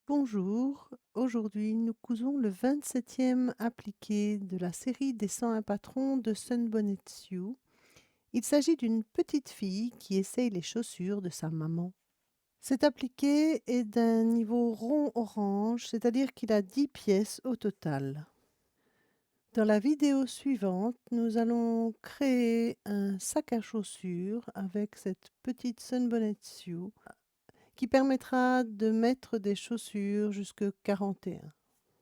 Bonjour, aujourd'hui nous cousons le 27e appliqué de la série des 101 patrons de Sunbonnet Sioux. Il s'agit d'une petite fille qui essaye les chaussures de sa maman. Cet appliqué est d'un niveau rond orange, c'est-à-dire qu'il a 10 pièces au total. Dans la vidéo suivante, nous allons créer un sac à chaussures avec cette petite Sunbonnet Sioux qui permettra de mettre des chaussures jusque 41.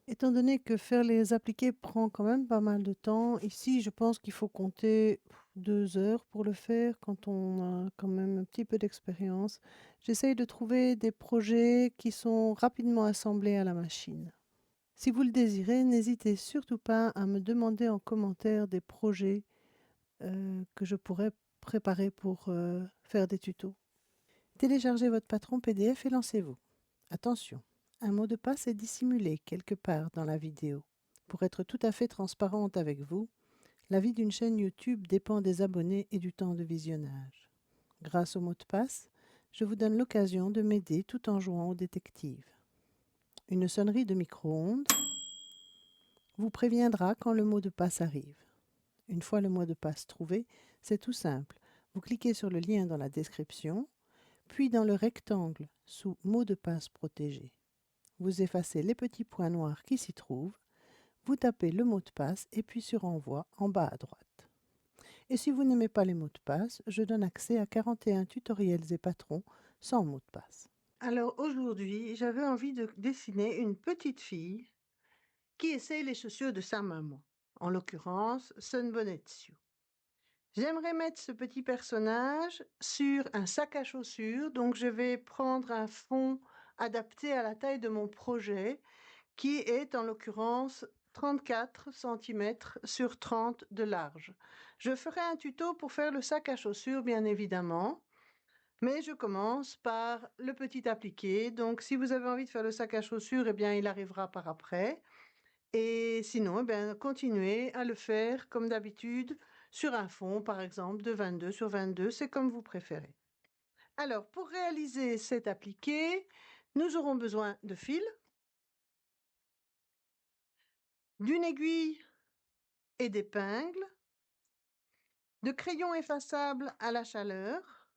Étant donné que faire les appliqués prend quand même pas mal de temps, ici je pense qu'il faut compter 2 heures pour le faire quand on a quand même un petit peu d'expérience. J'essaye de trouver des projets qui sont rapidement assemblés à la machine. Si vous le désirez, n'hésitez surtout pas à me demander en commentaire des projets que je pourrais préparer pour faire des tutos. Téléchargez votre patron PDF et lancez-vous. Attention, un mot de passe est dissimulé quelque part dans la vidéo. Pour être tout à fait transparente avec vous, la vie d'une chaîne YouTube dépend des abonnés et du temps de visionnage. Grâce au mot de passe, je vous donne l'occasion de m'aider tout en jouant au détective. Une sonnerie de micro-ondes vous préviendra quand le mot de passe arrive. Une fois le mot de passe trouvé, c'est tout simple. Vous cliquez sur le lien dans la description, puis dans le rectangle sous mot de passe protégé. Vous effacez les petits points noirs qui s'y trouvent, vous tapez le mot de passe et puis sur Envoi en bas à droite. Et si vous n'aimez pas les mots de passe, je donne accès à 41 tutoriels et patrons sans mot de passe. Alors aujourd'hui, j'avais envie de dessiner une petite fille qui essaye les chaussures de sa maman, en l'occurrence Sunbonnet Sioux. J'aimerais mettre ce petit personnage sur un sac à chaussures, donc je vais prendre un fond adapté à la taille de mon projet, qui est en l'occurrence 34 cm sur 30 de large. Je ferai un tuto pour faire le sac à chaussures, bien évidemment, mais je commence par le petit appliqué. Donc, si vous avez envie de faire le sac à chaussures, eh bien, il arrivera par après. Et sinon, eh bien, continuez à le faire comme d'habitude sur un fond, par exemple, de 22 sur 22, c'est comme vous préférez. Alors, pour réaliser cet appliqué, nous aurons besoin de fil, d'une aiguille et d'épingles, de crayons effaçables à la chaleur.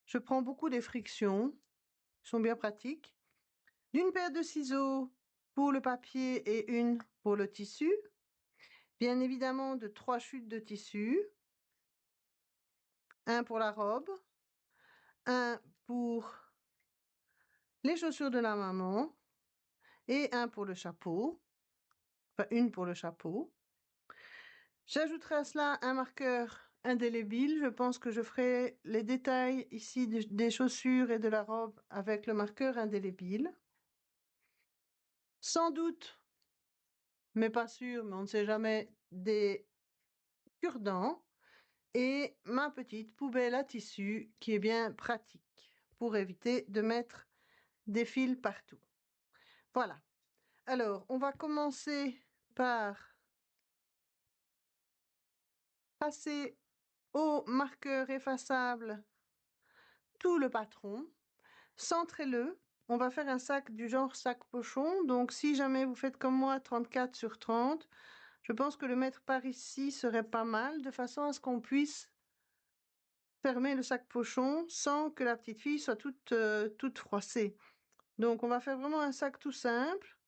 Je prends beaucoup des frictions, ils sont bien pratiques. D'une paire de ciseaux pour le papier et une pour le tissu. Bien évidemment, de 3 chutes de tissu. Un pour la robe, un pour les chaussures de la maman et un pour le chapeau. Enfin, une pour le chapeau. J'ajouterai à cela un marqueur indélébile. Je pense que je ferai les détails ici des chaussures et de la robe avec le marqueur indélébile. Sans doute, mais pas sûr, mais on ne sait jamais, des cure-dents et ma petite poubelle à tissu qui est bien pratique pour éviter de mettre des fils partout. Voilà. Alors, on va commencer par passer au marqueur effaçable tout le patron. Centrez-le. On va faire un sac du genre sac pochon. Donc, si jamais vous faites comme moi 34 sur 30, je pense que le mettre par ici serait pas mal, de façon à ce qu'on puisse fermer le sac pochon sans que la petite fille soit toute froissée. Donc, on va faire vraiment un sac tout simple,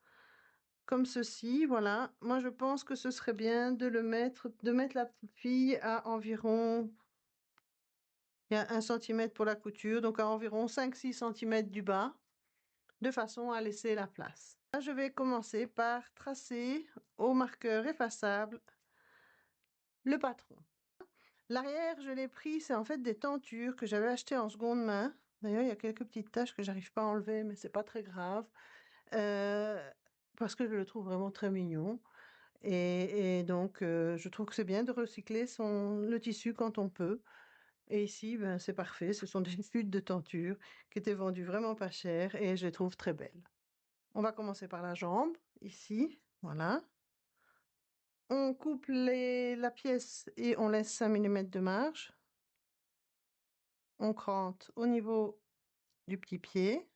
comme ceci, voilà. Moi, je pense que ce serait bien de mettre la petite fille à environ, il y a 1 cm pour la couture, donc à environ 5-6 cm du bas, de façon à laisser la place. Là, je vais commencer par tracer au marqueur effaçable le patron. L'arrière, je l'ai pris, c'est en fait des tentures que j'avais achetées en seconde main. D'ailleurs, il y a quelques petites taches que j'arrive pas à enlever, mais c'est pas très grave. Parce que je le trouve vraiment très mignon. Et donc, je trouve que c'est bien de recycler le tissu quand on peut. Et ici, ben, c'est parfait. Ce sont des flûtes de tenture qui étaient vendues vraiment pas cher et je les trouve très belles. On va commencer par la jambe, ici, voilà. On coupe la pièce et on laisse 5 mm de marge. On crante au niveau du petit pied.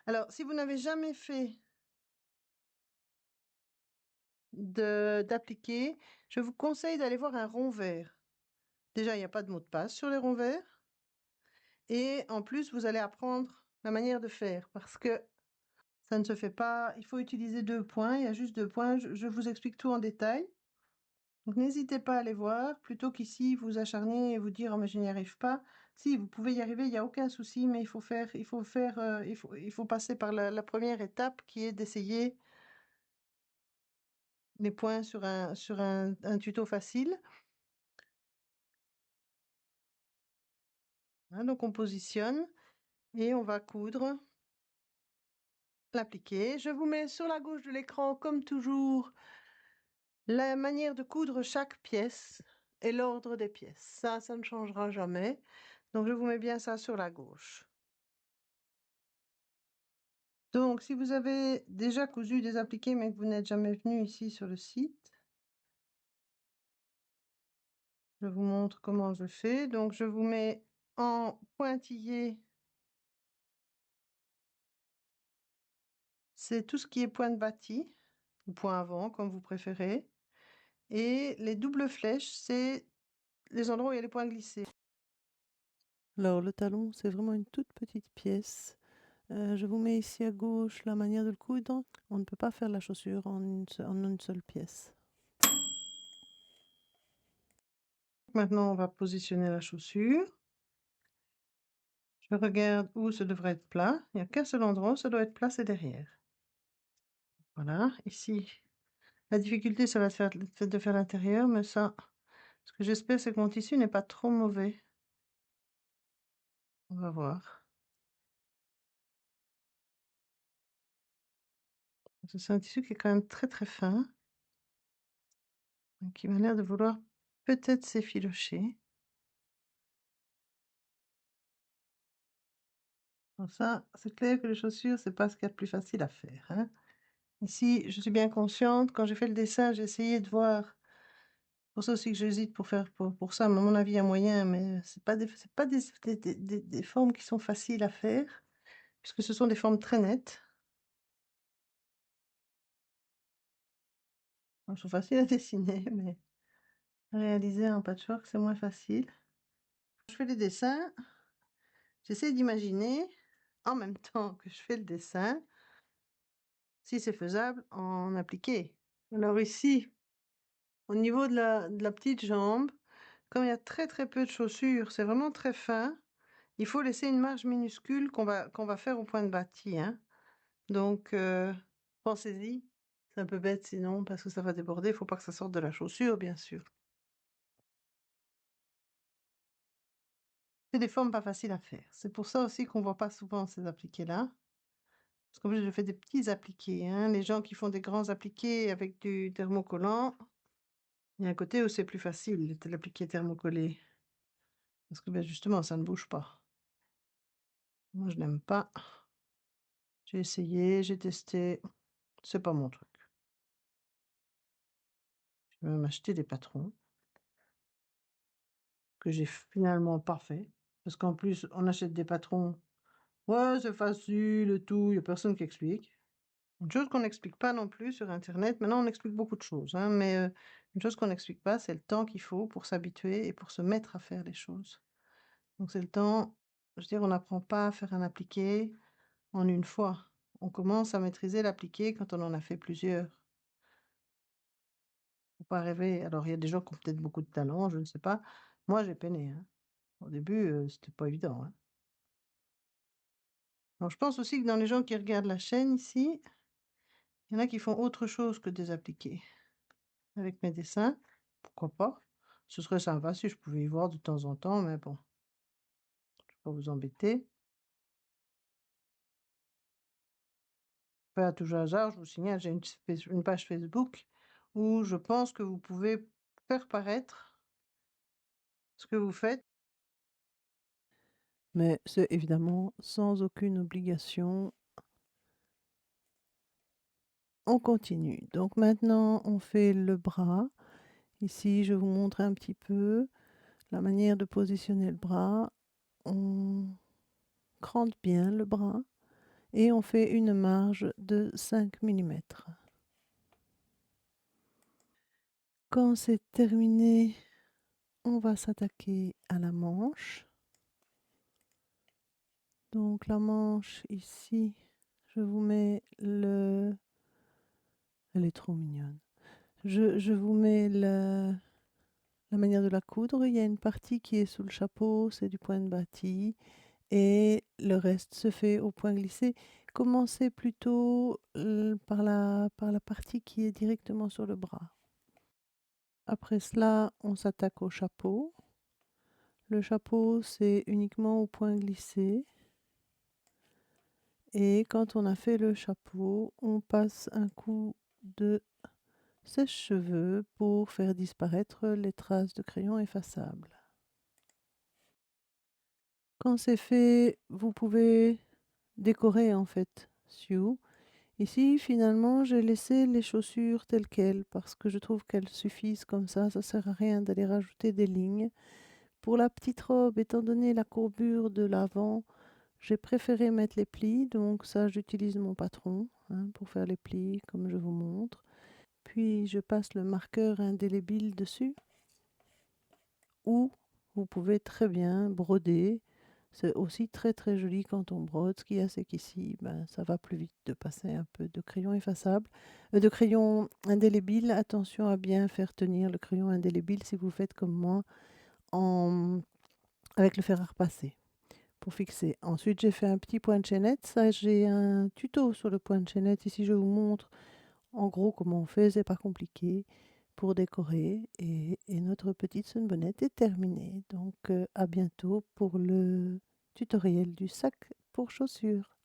Alors, si vous n'avez jamais fait d'appliquer, je vous conseille d'aller voir un rond vert. Déjà, il n'y a pas de mot de passe sur les ronds verts. Et en plus, vous allez apprendre la manière de faire parce que ça ne se fait pas. Il faut utiliser 2 points. Il y a juste 2 points. Je vous explique tout en détail. Donc, n'hésitez pas à aller voir plutôt qu'ici vous acharner et vous dire: «Oh mais je n'y arrive pas». Si, vous pouvez y arriver, il y a aucun souci, mais il faut passer par la 1re étape qui est d'essayer les points sur un tuto facile. Hein, donc on positionne et on va coudre, l'appliquer. Je vous mets sur la gauche de l'écran, comme toujours, la manière de coudre chaque pièce et l'ordre des pièces. Ça ne changera jamais. Donc je vous mets bien ça sur la gauche. Donc si vous avez déjà cousu des appliqués mais que vous n'êtes jamais venu ici sur le site, je vous montre comment je fais. Donc je vous mets en pointillé. C'est tout ce qui est point de bâti, ou point avant, comme vous préférez. Et les doubles flèches, c'est les endroits où il y a les points glissés. Alors le talon, c'est vraiment une toute petite pièce. Je vous mets ici à gauche la manière de le coudre. On ne peut pas faire la chaussure en une seule pièce. Maintenant, on va positionner la chaussure. Je regarde où ça devrait être plat. Il n'y a qu'un seul endroit où ça doit être plat, c'est derrière. Voilà, ici. La difficulté, ça va être de faire l'intérieur, mais ça, ce que j'espère, c'est que mon tissu n'est pas trop mauvais. On va voir. C'est un tissu qui est quand même très très fin, qui m'a l'air de vouloir peut-être s'effilocher. Bon, ça, c'est clair que les chaussures, c'est pas ce qu'il y a de plus facile à faire, hein. Ici, je suis bien consciente, quand j'ai fait le dessin, j'ai essayé de voir. Pour ça aussi que j'hésite pour ça, mais à mon avis, il y a moyen, mais c'est pas des formes qui sont faciles à faire, puisque ce sont des formes très nettes. Elles sont faciles à dessiner, mais à réaliser en patchwork, c'est moins facile. Je fais les dessins, j'essaie d'imaginer, en même temps que je fais le dessin, si c'est faisable en appliqué. Alors ici, au niveau de la petite jambe, comme il y a très très peu de chaussures, c'est vraiment très fin, il faut laisser une marge minuscule qu'on va faire au point de bâti, hein. Donc, pensez-y. C'est un peu bête sinon, parce que ça va déborder. Il faut pas que ça sorte de la chaussure, bien sûr. C'est des formes pas faciles à faire. C'est pour ça aussi qu'on voit pas souvent ces appliqués-là. Parce qu'en plus, je fais des petits appliqués, hein. Les gens qui font des grands appliqués avec du thermocollant, il y a un côté où c'est plus facile, l'appliqué thermocollé. Parce que, ben, justement, ça ne bouge pas. Moi, je n'aime pas. J'ai essayé, j'ai testé. C'est pas mon truc. Je vais même acheter des patrons que j'ai finalement pas fait. Parce qu'en plus, on achète des patrons. Ouais, c'est facile et tout. Il y a personne qui explique. Une chose qu'on n'explique pas non plus sur Internet. Maintenant, on explique beaucoup de choses, hein, mais une chose qu'on n'explique pas, c'est le temps qu'il faut pour s'habituer et pour se mettre à faire les choses. Donc, c'est le temps. Je veux dire, on n'apprend pas à faire un appliqué en une fois. On commence à maîtriser l'appliqué quand on en a fait plusieurs. Faut pas rêver. Alors, il y a des gens qui ont peut-être beaucoup de talent, je ne sais pas. Moi, j'ai peiné, hein. Au début, c'était pas évident, hein. Alors, je pense aussi que dans les gens qui regardent la chaîne ici, il y en a qui font autre chose que des appliqués. Avec mes dessins, pourquoi pas? Ce serait sympa si je pouvais y voir de temps en temps, mais bon, je vais pas vous embêter. Pas à tout hasard, je vous signale, j'ai une page Facebook où je pense que vous pouvez faire paraître ce que vous faites. Mais c'est évidemment sans aucune obligation. On continue. Donc maintenant, on fait le bras. Ici, je vous montre un petit peu la manière de positionner le bras. On crante bien le bras et on fait une marge de 5 millimètres. Quand c'est terminé, on va s'attaquer à la manche. Donc la manche ici, je vous mets le... Elle est trop mignonne. Je vous mets la manière de la coudre. Il y a une partie qui est sous le chapeau, c'est du point de bâti. Et le reste se fait au point glissé. Commencez plutôt par la partie qui est directement sur le bras. Après cela, on s'attaque au chapeau. Le chapeau, c'est uniquement au point glissé. Et quand on a fait le chapeau, on passe un coup de sèche-cheveux pour faire disparaître les traces de crayon effaçable. Quand c'est fait, vous pouvez décorer en fait Sue. Ici, finalement, j'ai laissé les chaussures telles quelles parce que je trouve qu'elles suffisent comme ça ne sert à rien d'aller rajouter des lignes. Pour la petite robe, étant donné la courbure de l'avant, j'ai préféré mettre les plis, donc ça j'utilise mon patron pour faire les plis comme je vous montre. Puis je passe le marqueur indélébile dessus, ou vous pouvez très bien broder. C'est aussi très très joli quand on brode. Ce qu'il y a, c'est qu'ici, ça va plus vite de passer un peu de crayon effaçable. De crayon indélébile, attention à bien faire tenir le crayon indélébile si vous faites comme moi avec le fer à repasser pour fixer. Ensuite, j'ai fait un petit point de chaînette. Ça, j'ai un tuto sur le point de chaînette. Ici, je vous montre en gros comment on fait. C'est pas compliqué pour décorer. Et notre petite sunbonnette est terminée. Donc, à bientôt pour le tutoriel du sac pour chaussures.